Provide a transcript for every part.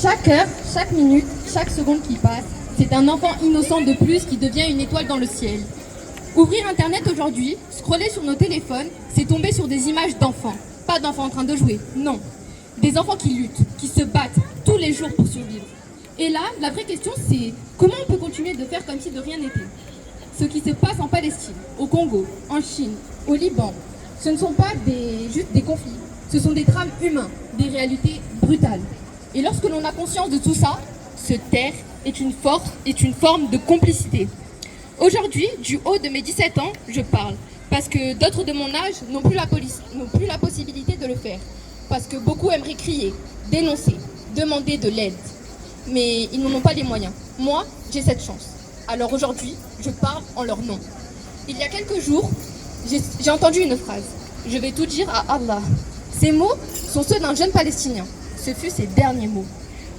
Chaque heure, chaque minute, chaque seconde qui passe, c'est un enfant innocent de plus qui devient une étoile dans le ciel. Ouvrir Internet aujourd'hui, scroller sur nos téléphones, c'est tomber sur des images d'enfants. Pas d'enfants en train de jouer, non. Des enfants qui luttent, qui se battent tous les jours pour survivre. Et là, la vraie question c'est comment on peut continuer de faire comme si de rien n'était. Ce qui se passe en Palestine, au Congo, en Chine, au Liban, ce ne sont pas juste des conflits, ce sont des drames humains, des réalités brutales. Et lorsque l'on a conscience de tout ça, se taire est une force, est une forme de complicité. Aujourd'hui, du haut de mes 17 ans, je parle, parce que d'autres de mon âge n'ont plus la possibilité de le faire, parce que beaucoup aimeraient crier, dénoncer, demander de l'aide, mais ils n'en ont pas les moyens. Moi, j'ai cette chance. Alors aujourd'hui, je parle en leur nom. Il y a quelques jours, j'ai entendu une phrase. Je vais tout dire à Allah. Ces mots sont ceux d'un jeune Palestinien. Ce fut ses derniers mots.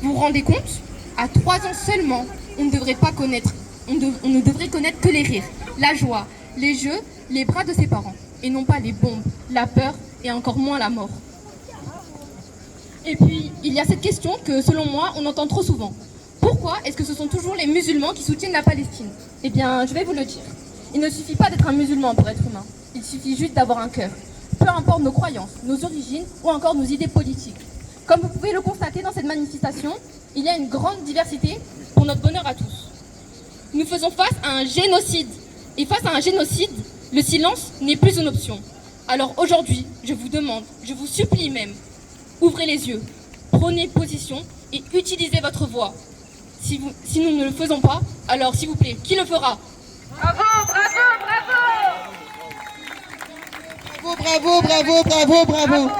Vous vous rendez compte? À 3 ans seulement, on ne devrait connaître que les rires, la joie, les jeux, les bras de ses parents, et non pas les bombes, la peur et encore moins la mort. Et puis, il y a cette question que, selon moi, on entend trop souvent. Pourquoi est-ce que ce sont toujours les musulmans qui soutiennent la Palestine? Eh bien, je vais vous le dire. Il ne suffit pas d'être un musulman pour être humain. Il suffit juste d'avoir un cœur. Peu importe nos croyances, nos origines ou encore nos idées politiques. Comme vous pouvez le constater dans cette manifestation, il y a une grande diversité pour notre bonheur à tous. Nous faisons face à un génocide. Et face à un génocide, le silence n'est plus une option. Alors aujourd'hui, je vous demande, je vous supplie même, ouvrez les yeux, prenez position et utilisez votre voix. Si nous ne le faisons pas, alors s'il vous plaît, qui le fera? Bravo, bravo, bravo! Bravo, bravo, bravo, bravo, bravo.